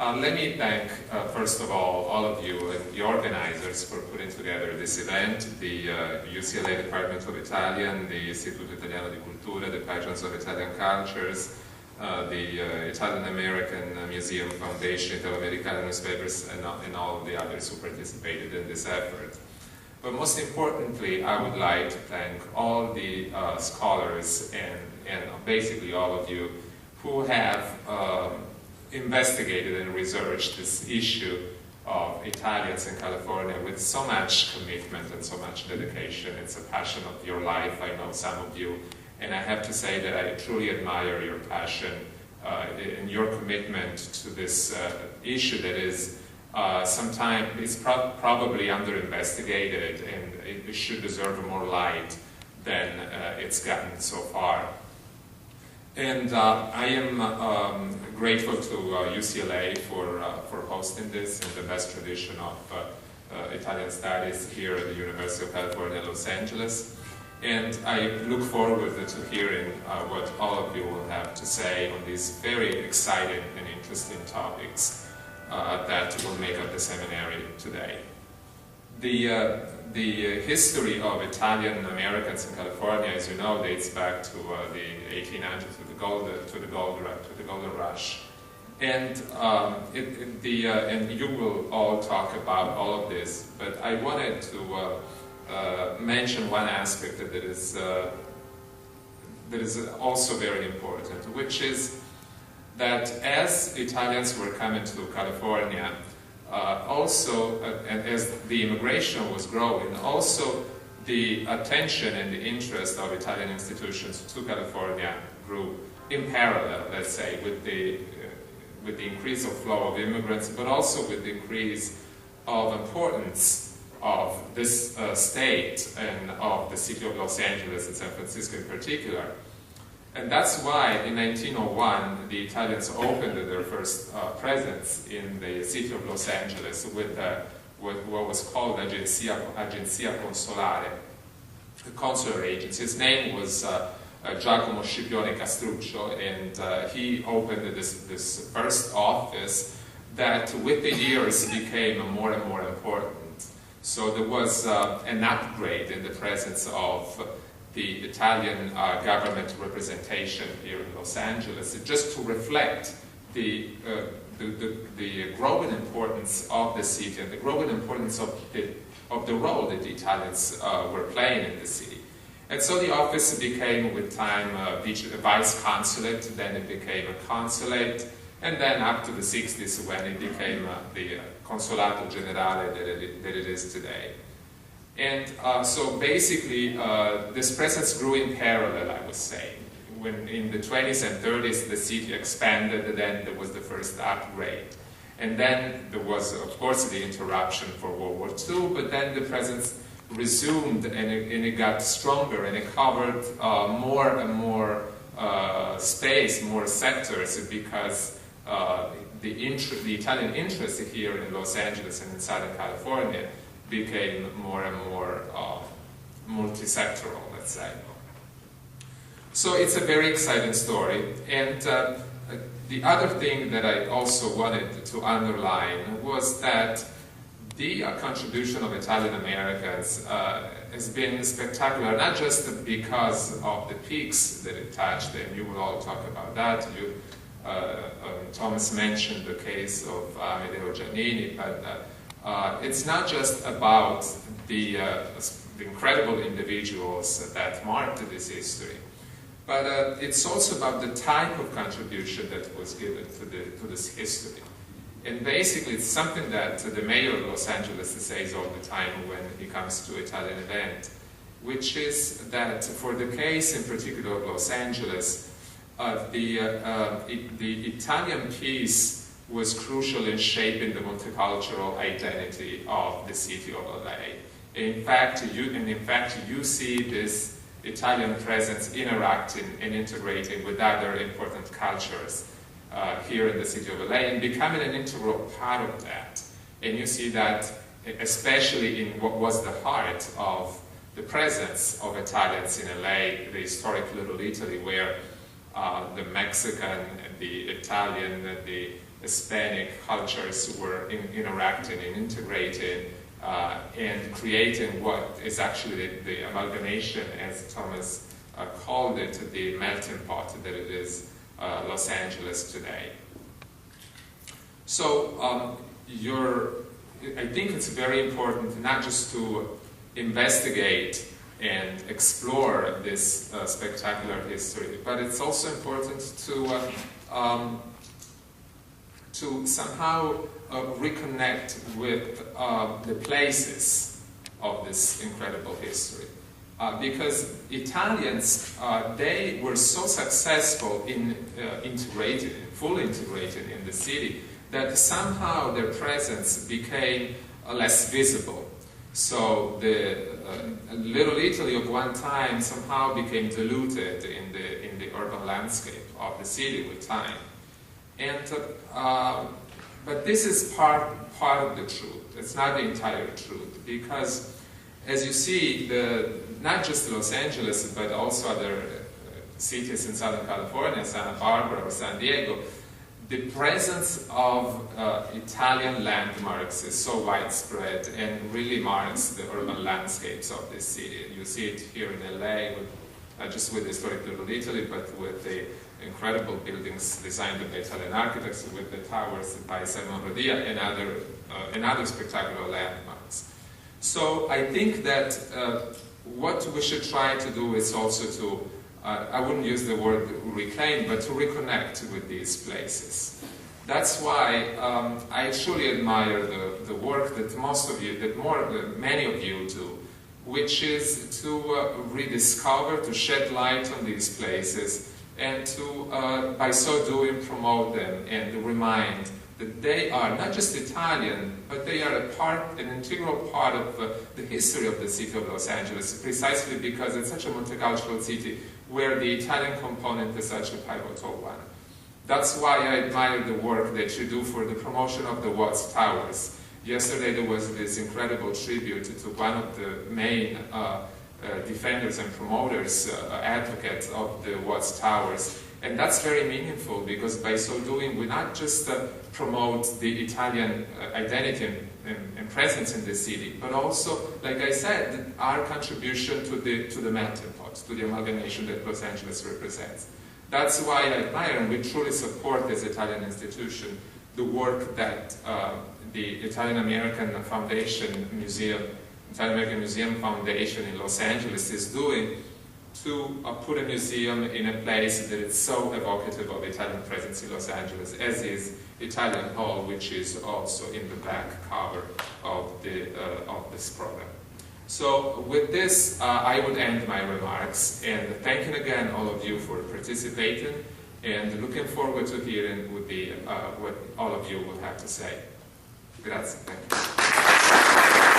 Let me thank, first of all of you and the organizers for putting together this event, the UCLA Department of Italian, the Istituto Italiano di Cultura, the Patrons of Italian Cultures, the Italian-American Museum Foundation, Italo-Americana Newspapers, and all of the others who participated in this effort. But most importantly, I would like to thank all the scholars and basically all of you who have investigated and researched this issue of Italians in California with so much commitment and so much dedication. It's a passion of your life, I know some of you, and I have to say that I truly admire your passion and your commitment to this issue that is sometimes probably under-investigated, and it should deserve more light than it's gotten so far. And I am grateful to UCLA for hosting this in the best tradition of Italian studies here at the University of California, Los Angeles. And I look forward to hearing what all of you will have to say on these very exciting and interesting topics that will make up the seminary today. The history of Italian Americans in California, as you know, dates back to the 1800s, to the Golden Rush, and and you will all talk about all of this. But I wanted to mention one aspect that is also very important, which is that as Italians were coming to California, and as the immigration was growing, also the attention and the interest of Italian institutions to California grew in parallel, let's say, with the increase of flow of immigrants, but also with the increase of importance of this state and of the city of Los Angeles and San Francisco in particular. And that's why in 1901 the Italians opened their first presence in the city of Los Angeles with what was called Agenzia Consolare, a consular agency. His name was Giacomo Scipione Castruccio, and he opened this first office that with the years became more and more important. So there was an upgrade in the presence of the Italian government representation here in Los Angeles, just to reflect the growing importance of the city and the growing importance of the role that the Italians were playing in the city. And so the office became, with time, a vice consulate, then it became a consulate, and then up to the 60s when it became the Consolato Generale that it is today. And so basically, this presence grew in parallel, I would say. When in the 20s and 30s the city expanded, then there was the first upgrade. And then there was, of course, the interruption for World War II, but then the presence resumed and it got stronger, and it covered more and more space, more sectors, because the Italian interest here in Los Angeles and in Southern California became more and more multi-sectoral, let's say. So it's a very exciting story. And the other thing that I also wanted to underline was that the contribution of Italian Americans has been spectacular, not just because of the peaks that it touched, and you will all talk about that. Thomas mentioned the case of Amedeo Giannini, but it's not just about the incredible individuals that marked this history, but it's also about the type of contribution that was given to this history. And basically it's something that the mayor of Los Angeles says all the time when he comes to Italian event, which is that for the case in particular of Los Angeles, the Italian piece was crucial in shaping the multicultural identity of the city of LA. In fact, you see this Italian presence interacting and integrating with other important cultures here in the city of LA and becoming an integral part of that. And you see that especially in what was the heart of the presence of Italians in LA, the historic Little Italy, where the Mexican, the Italian, the Hispanic cultures were interacting and integrating and creating what is actually the amalgamation, as Thomas called it, the melting pot that it is Los Angeles today. So I think it's very important not just to investigate and explore this spectacular history, but it's also important to somehow reconnect with the places of this incredible history. Because Italians, they were so successful in fully integrating in the city, that somehow their presence became less visible. So the Little Italy of one time somehow became diluted in the urban landscape of the city with time. And but this is part of the truth. It's not the entire truth, because as you see, not just Los Angeles, but also other cities in Southern California, Santa Barbara or San Diego, the presence of Italian landmarks is so widespread and really marks the urban landscapes of this city. You see it here in LA, not just with historic Little Italy, but with the incredible buildings designed by Italian architects, with the towers by Simon Rodia and other spectacular landmarks. So I think that what we should try to do is also to I wouldn't use the word reclaim, but to reconnect with these places. That's why I truly admire the work that many of you do, which is to rediscover, to shed light on these places, and to, by so doing, promote them and remind that they are not just Italian, but they are an integral part of the history of the city of Los Angeles, precisely because it's such a multicultural city where the Italian component is such a pivotal one. That's why I admire the work that you do for the promotion of the Watts Towers. Yesterday there was this incredible tribute to one of the main defenders and promoters, advocates of the Watts Towers. And that's very meaningful, because by so doing we not just promote the Italian identity and presence in the city, but also, like I said, our contribution to the melting pot, to the amalgamation that Los Angeles represents. That's why I admire and we truly support this Italian institution, the work that the Italian American Foundation Museum, Italian American Museum Foundation in Los Angeles is doing to put a museum in a place that is so evocative of Italian presence in Los Angeles, as is Italian Hall, which is also in the back cover of this program. So with this, I would end my remarks, and thanking again all of you for participating, and looking forward to hearing what all of you will have to say. Grazie. Thank you.